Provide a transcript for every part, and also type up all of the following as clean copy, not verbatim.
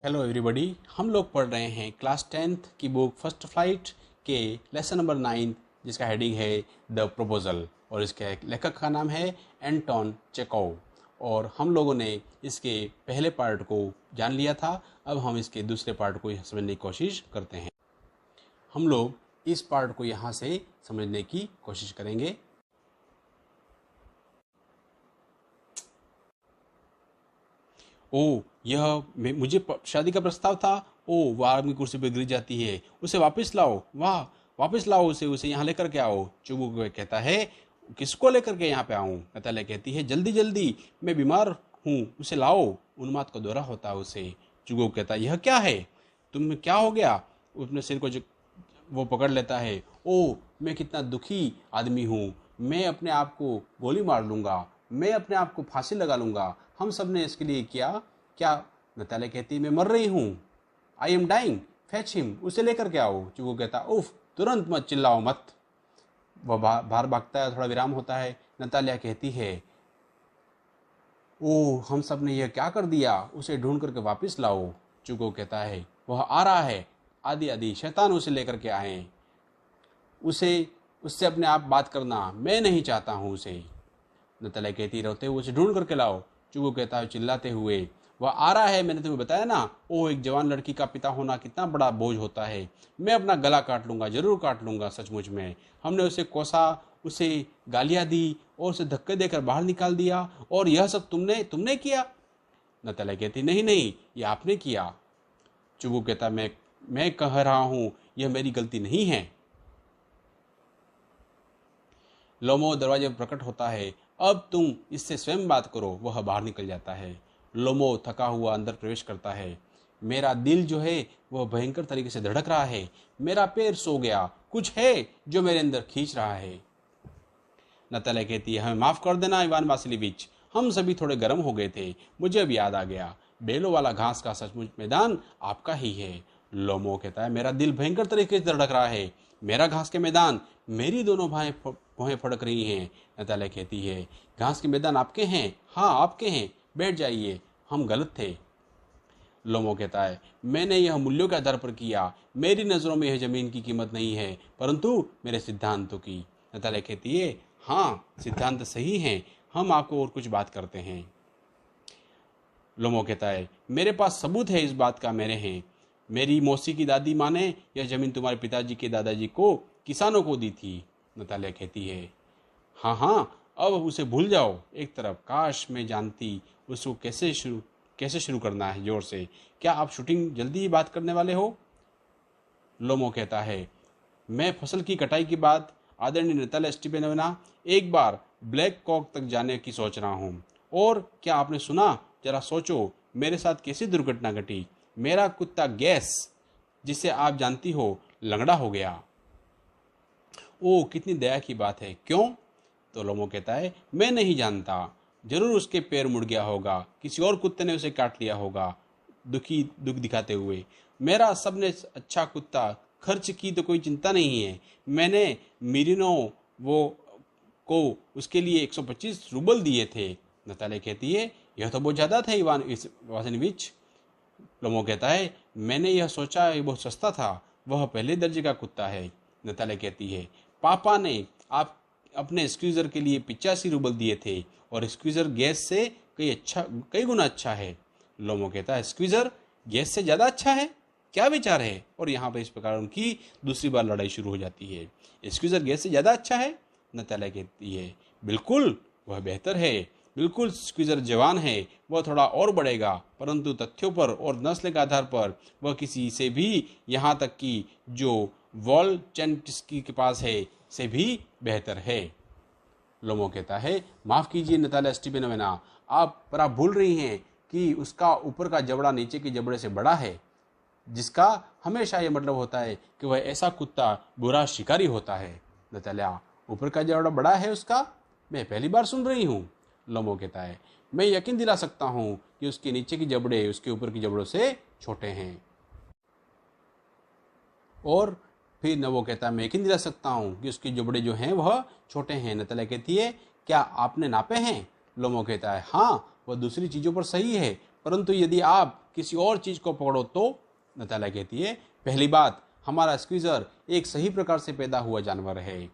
Hello everybody. हम लोग पढ़ रहे हैं क्लास 10th की बुक फर्स्ट फ्लाइट के लेसन नंबर 9 जिसका हेडिंग है द प्रपोजल और इसके लेखक का नाम है एंटोन चेकोव। और हम लोगों ने इसके पहले पार्ट को जान लिया था। अब हम इसके दूसरे पार्ट को समझने की कोशिश करते हैं। हम लोग इस पार्ट को यहाँ से समझने की कोशिश करेंगे। ओ, यह मुझे शादी का प्रस्ताव था। ओ, वह आदमी कुर्सी पर गिर जाती है। उसे वापस लाओ। वाह, वापस लाओ उसे, उसे यहाँ लेकर के आओ। चुगू कहता है, किसको लेकर के यहाँ पे आऊँ? नतालिया कहती है, जल्दी जल्दी, मैं बीमार हूँ, उसे लाओ। उन्माद को दौरा होता है उसे। चुगू कहता है, यह क्या है? तुम क्या हो गया? अपने सिर को वो पकड़ लेता है। ओ, मैं कितना दुखी आदमी हूँ। मैं अपने आप को गोली मार लूँगा, मैं अपने आप को फांसी लगा लूँगा। हम सब ने इसके लिए किया क्या? नतालिया कहती, मैं मर रही हूँ। I am dying, fetch him, उसे लेकर के आओ। चुगू कहता, उफ, तुरंत मत चिल्लाओ मत। वह बाहर भागता है। थोड़ा विराम होता है। नतालिया कहती है, ओह, हम सब ने यह क्या कर दिया? उसे ढूंढ करके वापस लाओ। चुगू कहता है, वह आ रहा है। आदि आदि शैतान उसे लेकर के आए। उससे अपने आप बात करना, मैं नहीं चाहता हूँ उसे। नतालिया कहती, रोते हुए उसे ढूंढ करके लाओ। चुगू कहता है चिल्लाते हुए, वह आ रहा है, मैंने तुम्हें बताया ना। ओह, एक जवान लड़की का पिता होना कितना बड़ा बोझ होता है। मैं अपना गला काट लूंगा, जरूर काट लूंगा। सचमुच में हमने उसे कोसा, उसे गालियां दी और उसे धक्के देकर बाहर निकाल दिया। और यह सब तुमने किया? नतालिया कहती, नहीं नहीं, यह आपने किया। चुगू कहता, मैं कह रहा हूं यह मेरी गलती नहीं है। लोमो दरवाजे पर प्रकट होता है। अब तुम इससे स्वयं बात करो। वह बाहर निकल जाता है। लोमो थका हुआ अंदर प्रवेश करता है। मेरा दिल जो है वह भयंकर तरीके से धड़क रहा है। मेरा पैर सो गया। कुछ है जो मेरे अंदर खींच रहा है। नतालिया कहती है, हमें माफ कर देना इवान वासिलिविच, हम सभी थोड़े गर्म हो गए थे। मुझे अब याद आ गया, बेलों वाला घास का सचमुच मैदान आपका ही है। लोमो कहता है, मेरा दिल भयंकर तरीके से धड़क रहा है। मेरा घास के मैदान, मेरी दोनों भौहें फड़क रही हैं। नतालिया कहती है, घास के मैदान आपके हैं? हाँ, आपके हैं, बैठ जाइए, हम गलत थे। लोमो कहता है, मैंने यह मूल्यों के आधार पर किया। मेरी नज़रों में यह जमीन की कीमत नहीं है, परंतु मेरे सिद्धांतों की। नतालिया कहती है, हाँ, सिद्धांत सही हैं, हम आपको और कुछ बात करते हैं। लोमो कहता है, मेरे पास सबूत है इस बात का, मेरे हैं। मेरी मौसी की दादी माँ ने यह जमीन तुम्हारे पिताजी के दादाजी को किसानों को दी थी। नतालिया कहती है, हाँ हाँ, अब उसे भूल जाओ। एक तरफ, काश मैं जानती उसको कैसे शुरू करना है जोर से। क्या आप शूटिंग जल्दी ही बात करने वाले हो? लोमो कहता है, मैं फसल की कटाई के बाद आदरणीय नतालिया स्टीपेनोवा एक बार ब्लैक कॉक तक जाने की सोच रहा हूँ। और क्या आपने सुना? जरा सोचो, मेरे साथ कैसी दुर्घटना घटी। मेरा कुत्ता गैस, जिसे आप जानती हो, लंगड़ा हो गया। ओ, कितनी दया की बात है। क्यों? तो लोमो कहता है, मैं नहीं जानता। जरूर उसके पैर मुड़ गया होगा, किसी और कुत्ते ने उसे काट लिया होगा। दुख दिखाते हुए, मेरा सबने अच्छा कुत्ता, खर्च की तो कोई चिंता नहीं है। मैंने मिरिनो वो को उसके लिए 125 रूबल दिए थे। नतालिया कहती है, यह तो बहुत ज़्यादा था इवान वासिलिविच। लोमो कहता है, मैंने यह सोचा ये बहुत सस्ता था, वह पहले दर्जे का कुत्ता है। नतालिया कहती है, पापा ने आप अपने स्क्वीजर के लिए 85 रूबल दिए थे और स्क्वीजर गैस से कई गुना अच्छा है। लोमो कहता है, स्क्वीजर गैस से ज़्यादा अच्छा है? क्या विचार है? और यहाँ पर इस प्रकार उनकी दूसरी बार लड़ाई शुरू हो जाती है। स्क्वीजर गैस से ज़्यादा अच्छा है? नतालिया कहती है, बिल्कुल, वह बेहतर है। बिल्कुल, स्क्वीजर जवान है, वह थोड़ा और बढ़ेगा, परंतु तथ्यों पर और नस्ल के आधार पर वह किसी से भी, यहाँ तक कि जो वॉलचेंटिस्की के पास है, से भी बेहतर है। लोमो कहता है, माफ़ कीजिए नतालिया स्टीपेनोवा, आप भूल रही हैं कि उसका ऊपर का जबड़ा नीचे के जबड़े से बड़ा है, जिसका हमेशा यह मतलब होता है कि वह ऐसा कुत्ता बुरा शिकारी होता है। नतालिया, ऊपर का जबड़ा बड़ा है उसका? मैं पहली बार सुन रही हूँ। लोमो कहता है, मैं यकीन दिला सकता हूँ कि उसके नीचे की जबड़े उसके ऊपर की जबड़ों से छोटे हैं। और फिर नवो कहता है, मैं यकीन दिला सकता हूँ कि उसके जबड़े जो हैं वह छोटे हैं। नतालिया कहती है, क्या आपने नापे हैं? लोमो कहता है, हाँ, वह दूसरी चीज़ों पर सही है, परंतु यदि आप किसी और चीज को पकड़ो तो? नताला कहती है, पहली बात, हमारा स्क्वीजर एक सही प्रकार से पैदा हुआ जानवर है,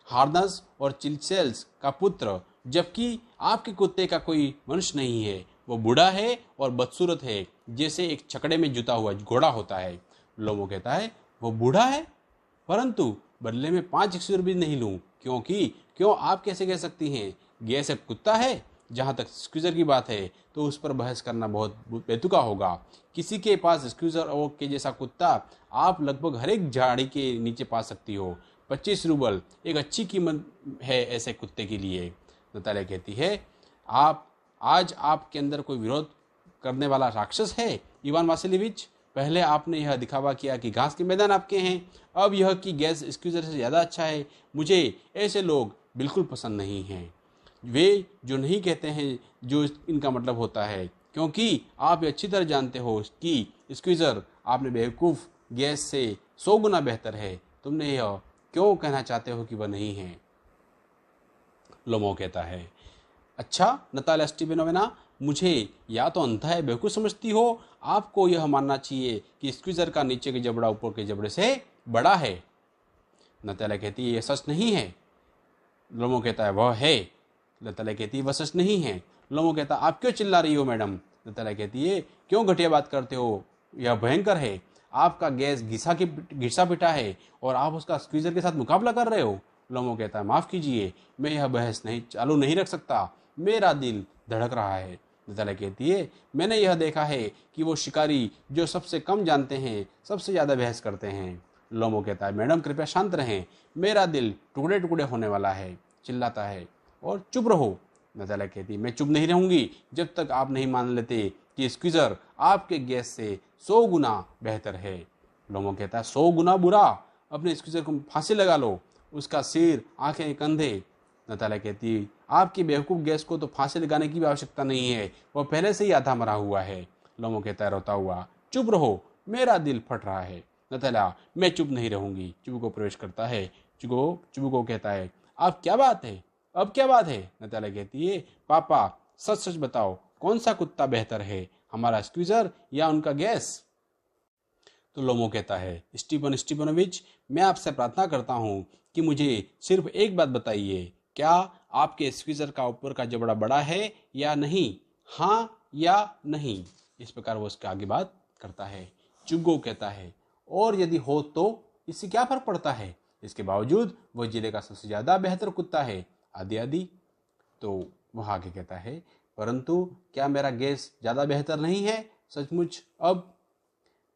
हार्नस और चिलसेल्स का पुत्र, जबकि आपके कुत्ते का कोई वंश नहीं है। वो बूढ़ा है और बदसूरत है, जैसे एक छकड़े में जुता हुआ घोड़ा होता है। लोमो कहता है, वो बूढ़ा है, परंतु बदले में 5 स्क्वीजर भी नहीं लूं, क्योंकि क्यों? आप कैसे कह सकती हैं? गैस एक कुत्ता है। जहां तक स्क्वीजर की बात है तो उस पर बहस करना बहुत बेतुका होगा। किसी के पास स्क्वीजर और के जैसा कुत्ता आप लगभग हर एक झाड़ी के नीचे पा सकती हो। 25 रूबल एक अच्छी कीमत है ऐसे कुत्ते के लिए। नतालिया कहती है, आप आज आपके अंदर कोई विरोध करने वाला राक्षस है इवान वासिलिविच? पहले आपने यह दिखावा किया कि घास के मैदान आपके हैं, अब यह कि गैस स्क्वीजर से ज़्यादा अच्छा है। मुझे ऐसे लोग बिल्कुल पसंद नहीं हैं, वे जो नहीं कहते हैं जो इनका मतलब होता है, क्योंकि आप ये अच्छी तरह जानते हो कि स्क्वीजर आपने बेवकूफ़ गैस से 100 गुना बेहतर है। तुमने यह क्यों कहना चाहते हो कि वह नहीं है? लोमो कहता है, अच्छा नतालिया स्टीवेनोवेना, मुझे या तो अंधा है बेवकूफ़ समझती हो, आपको यह मानना चाहिए कि स्क्वीजर का नीचे के जबड़ा ऊपर के जबड़े से बड़ा है। नतालिया कहती है, यह सच नहीं है। लोमो कहता है, वह है। नतालिया कहती है, वह सच नहीं है। लोमो कहता है, आप क्यों चिल्ला रही हो मैडम? नतालिया कहती है, क्यों घटिया बात करते हो? यह भयंकर है। आपका गैस घिसा पिटा है और आप उसका स्क्वीजर के साथ मुकाबला कर रहे हो। लोमो कहता है, माफ़ कीजिए, मैं यह बहस चालू नहीं रख सकता, मेरा दिल धड़क रहा है। नतालिया कहती है, मैंने यह देखा है कि वो शिकारी जो सबसे कम जानते हैं सबसे ज़्यादा बहस करते हैं। लोमो कहता है, मैडम कृपया शांत रहें, मेरा दिल टुकड़े टुकड़े होने वाला है। चिल्लाता है, और चुप रहो। नतालिया कहती है, मैं चुप नहीं रहूंगी जब तक आप नहीं मान लेते कि स्क्वीजर आपके गैस से 100 गुना बेहतर है। लोमो कहता है, 100 गुना बुरा? अपने स्क्वीजर को फांसी लगा लो, उसका सिर, आंखें, कंधे। नतालिया कहती है, आपकी बेवकूफ़ गैस को तो फांसी लगाने की भी आवश्यकता नहीं है, वह पहले से ही आधा मरा हुआ है। लोमो कहता है रोता हुआ, चुप रहो, मेरा दिल फट रहा है। नतालिया, मैं चुप नहीं रहूंगी। चुबुको प्रवेश करता है। चुबुको कहता है, अब क्या बात है? अब क्या बात है? नतालिया कहती है, पापा सच सच बताओ, कौन सा कुत्ता बेहतर है, हमारा स्क्वीजर या उनका गैस? तो लोमो कहता है, स्टीफन स्टीफनोविच, मैं आपसे प्रार्थना करता हूँ कि मुझे सिर्फ एक बात बताइए, क्या आपके स्क्वीजर का ऊपर का जबड़ा बड़ा है या नहीं? हाँ या नहीं? इस प्रकार वो उसके आगे बात करता है। चुबुको कहता है, और यदि हो तो इससे क्या फर्क पड़ता है? इसके बावजूद वह जिले का सबसे ज़्यादा बेहतर कुत्ता है, आदि आदि। तो वह आगे कहता है, परंतु क्या मेरा गैस ज़्यादा बेहतर नहीं है सचमुच? अब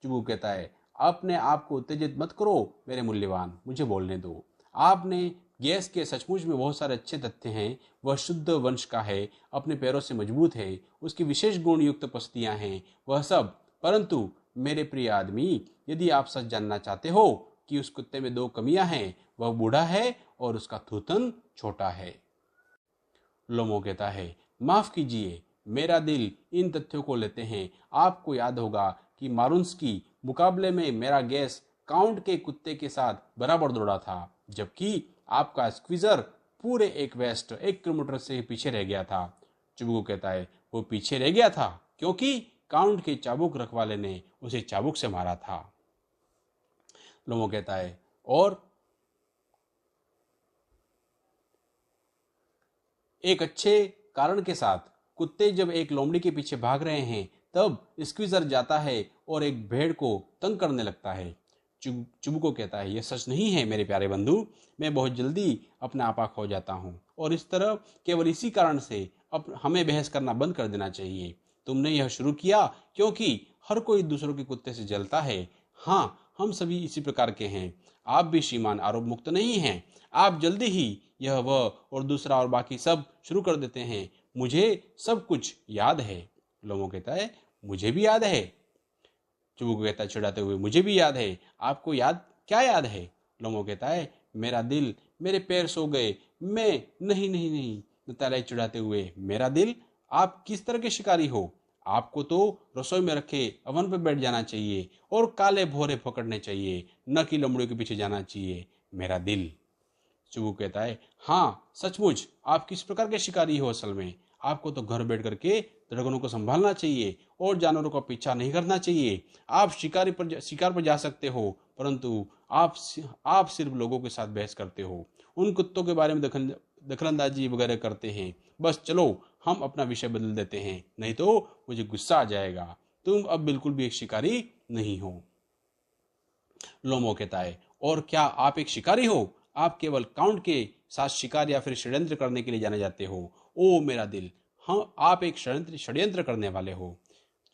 चुबुको कहता है, अपने आप को उत्तेजित मत करो मेरे मूल्यवान, मुझे बोलने दो। आपने गैस के सचमुच में बहुत सारे अच्छे तथ्य हैं। वह शुद्ध वंश का है, अपने पैरों से मजबूत है, उसकी विशेष गुण युक्त पसलियां हैं, वह सब। परंतु मेरे प्रिय आदमी, यदि आप सच जानना चाहते हो कि उस कुत्ते में 2 कमियां हैं, वह बूढ़ा है और उसका थूथन छोटा है। लोमो कहता है, माफ कीजिए, मेरा दिल इन तथ्यों को लेते हैं। आपको याद होगा कि मारुंस्की मुकाबले में मेरा गैस काउंट के कुत्ते के साथ बराबर दौड़ा था, जबकि आपका स्क्वीजर पूरे 1 किलोमीटर से पीछे रह गया था। चुबुको कहता है, वो पीछे रह गया था क्योंकि काउंट के चाबुक रखवाले ने उसे चाबुक से मारा था। लोमो कहता है, और एक अच्छे कारण के साथ, कुत्ते जब एक लोमड़ी के पीछे भाग रहे हैं तब स्क्वीजर जाता है और एक भेड़ को तंग करने लगता है। चुबुको कहता है, यह सच नहीं है मेरे प्यारे बंधु, मैं बहुत जल्दी अपना आपा खो जाता हूँ, और इस तरह केवल इसी कारण से अब हमें बहस करना बंद कर देना चाहिए। तुमने यह शुरू किया क्योंकि हर कोई दूसरों के कुत्ते से जलता है। हाँ, हम सभी इसी प्रकार के हैं। आप भी श्रीमान आरोप मुक्त नहीं हैं। आप जल्दी ही यह वह और दूसरा और बाकी सब शुरू कर देते हैं। मुझे सब कुछ याद है। लोमो कहता है, मुझे भी याद है। चुबुको कहता है चिढ़ाते हुए, मुझे भी याद है। आपको याद क्या याद है? लोमो कहता है, मेरा दिल, मेरे पैर सो गए, मैं नहीं नहीं नहीं। नतालिया चिढ़ाते हुए, मेरा दिल? आप किस तरह के शिकारी हो? आपको तो रसोई में रखे अवन पर बैठ जाना चाहिए और काले भोरे पकड़ने चाहिए, न कि लोमड़ियों के पीछे जाना चाहिए। मेरा दिल। चुबुको कहता है, हाँ सचमुच आप किस प्रकार के शिकारी हो? असल में आपको तो घर बैठ करके धड़कनों को संभालना चाहिए और जानवरों का पीछा नहीं करना चाहिए। आप शिकार पर जा सकते हो, परंतु आप सिर्फ लोगों के साथ बहस करते हो, उन कुत्तों के बारे में दखलंदाजी वगैरह करते हैं। बस चलो हम अपना विषय बदल देते हैं, नहीं तो मुझे गुस्सा आ जाएगा। तुम अब बिल्कुल भी एक शिकारी नहीं हो। लोमो कहता है, और क्या आप एक शिकारी हो? आप केवल काउंट के साथ शिकार या फिर षड्यंत्र करने के लिए जाने जाते हो। ओ मेरा दिल, हाँ आप एक षड्यंत्र करने वाले हो।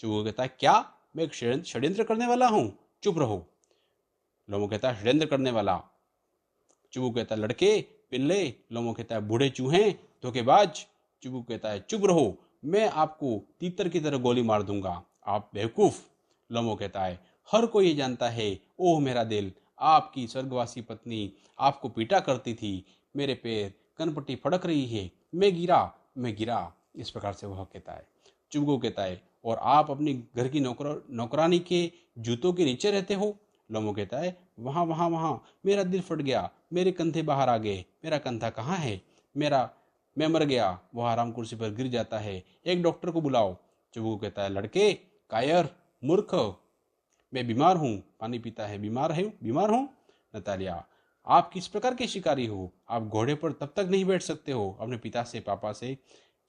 चूगो कहता है, क्या मैं एक षड्यंत्र करने वाला हूँ? चुप रहो। लोमो कहता है, षड्यंत्र करने वाला। चूगो कहता है, लड़के, पिल्ले। लोमो कहता है, बूढ़े चूहे, धोखेबाज। चूगो कहता है, चुप रहो, मैं आपको तीतर की तरह गोली मार दूंगा, आप बेवकूफ। लोमो कहता है, हर कोई ये जानता है, ओह मेरा दिल, आपकी स्वर्गवासी पत्नी आपको पीटा करती थी, मेरे पैर कनपट्टी फड़क रही है, मैं गिरा। इस प्रकार से वह कहता है। चुगो कहता है, और आप अपनी घर की नौकरानी के जूतों के नीचे रहते हो? लोमो कहता है, वहां मेरा दिल फट गया, मेरे कंधे बाहर आ गए, मेरा कंधा कहाँ है? मैं मर गया। वह आराम कुर्सी पर गिर जाता है, एक डॉक्टर को बुलाओ। चुगो कहता है, लड़के, कायर, मूर्ख, मैं बीमार हूँ। पानी पीता है, बीमार हूँ। नतालिया, आप किस प्रकार के शिकारी हो? आप घोड़े पर तब तक नहीं बैठ सकते हो। अपने पापा से,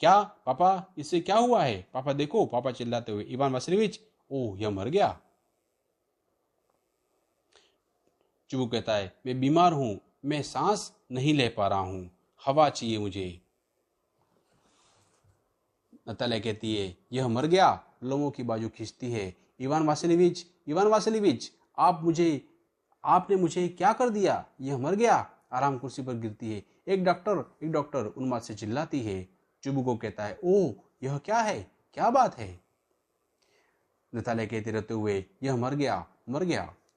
क्या पापा, इससे क्या हुआ है? पापा देखो, पापा चिल्लाते हुए, इवान वासिलिविच, ओह यह मर गया। चुबुक कहता है, मैं बीमार हूं, मैं सांस नहीं ले पा रहा हूं, हवा चाहिए मुझे। नतालिया कहती है, यह मर गया। लोमो की बाजू खींचती है, इवान वासिलिविच, आपने मुझे क्या कर दिया? यह मर गया। आराम कुर्सी पर गिरती है, एक डॉक्टर, उन्माद से चिल्लाती है। चुबुको कहता है, ओह यह क्या है, क्या बात है? नतालिया कहते रहते हुए, यह मर गया।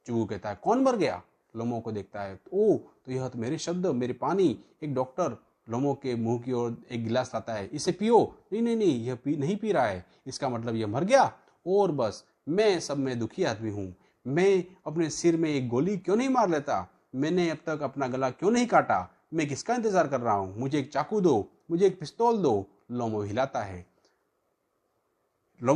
चुबुको कहता है, कौन मर गया? लोमो को देखता है, ओह तो यह तो मेरे शब्द, मेरे पानी। एक डॉक्टर लोमो के मुंह की ओर एक गिलास लाता है, इसे पियो। नहीं, यह नहीं पी रहा है, इसका मतलब यह मर गया। और बस, मैं सब में दुखी आदमी हूँ, मैं अपने सिर में एक गोली क्यों नहीं मार लेता? मैंने अब तक अपना गला क्यों नहीं काटा? मैं किसका इंतजार कर रहा हूँ? मुझे एक चाकू दो, मुझे एक पिस्तौल दो। लोमो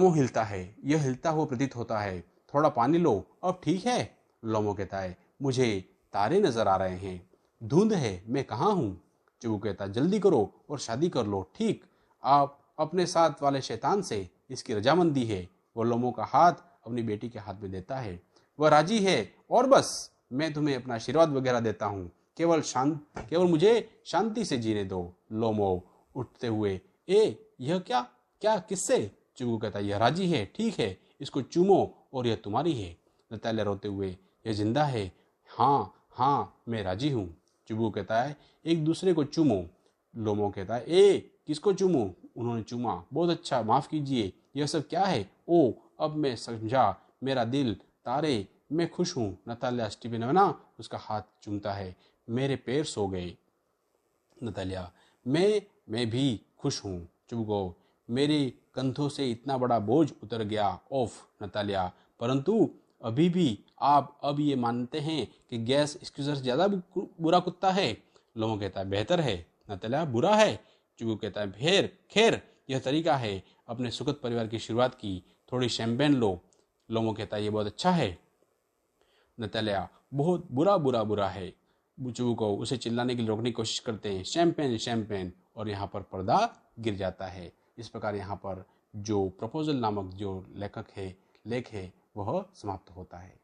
हिलता है, यह हिलता हुआ प्रतीत होता है। थोड़ा पानी लो, अब ठीक है? लोमो कहता है, मुझे तारे नजर आ रहे हैं, धुंध है, मैं कहाँ हूँ? चुबू कहता है, जल्दी करो और शादी कर लो। ठीक, आप अपने साथ वाले शैतान से, इसकी रजामंदी है। वो लोमो का हाथ अपनी बेटी के हाथ में देता है, वह राजी है, और बस मैं तुम्हें अपना आशीर्वाद वगैरह देता हूँ, केवल मुझे शांति से जीने दो। लोमो उठते हुए, यह क्या किससे? चुबू कहता है, यह राजी है, ठीक है, इसको चूमो और यह तुम्हारी है। नतालिया रोते हुए, यह जिंदा है? हाँ मैं राजी हूँ। चुबू कहता है, एक दूसरे को चूमो। लोमो कहता है, किसको चूमो? उन्होंने चूमा, बहुत अच्छा, माफ कीजिए, यह सब क्या है? ओ अब मैं समझा, मेरा दिल, तारे, मैं खुश हूँ। नतालिया स्टीफानोवा उसका हाथ चूमता है, मेरे पैर सो गए। नतालिया, मैं भी खुश हूँ। चुबको, मेरे कंधों से इतना बड़ा बोझ उतर गया। ओफ नतालिया, परंतु अभी भी आप अब ये मानते हैं कि गैस स्क्यूजर से ज्यादा बुरा कुत्ता है? लोमो कहता है, बेहतर है। नतालिया, बुरा है? चुबू कहता है, खैर यह तरीका है अपने सुखद परिवार की शुरुआत की, थोड़ी शैंपेन लो। लोमो कहता है, ये बहुत अच्छा है। नतालिया, बहुत बुरा है। चुबू को उसे चिल्लाने के लिए रोकने की कोशिश करते हैं, शैंपेन, और यहाँ पर पर्दा गिर जाता है। इस प्रकार यहाँ पर जो प्रपोजल नामक जो लेख है वह समाप्त होता है।